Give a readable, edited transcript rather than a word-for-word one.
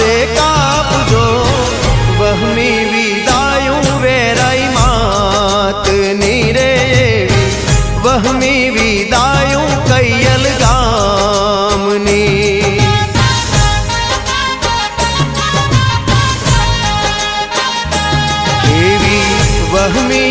रे कापजो वहमी विदायूं वेराई मात नीरे वहमी विदायूं कैयल गामनी एवी वहमी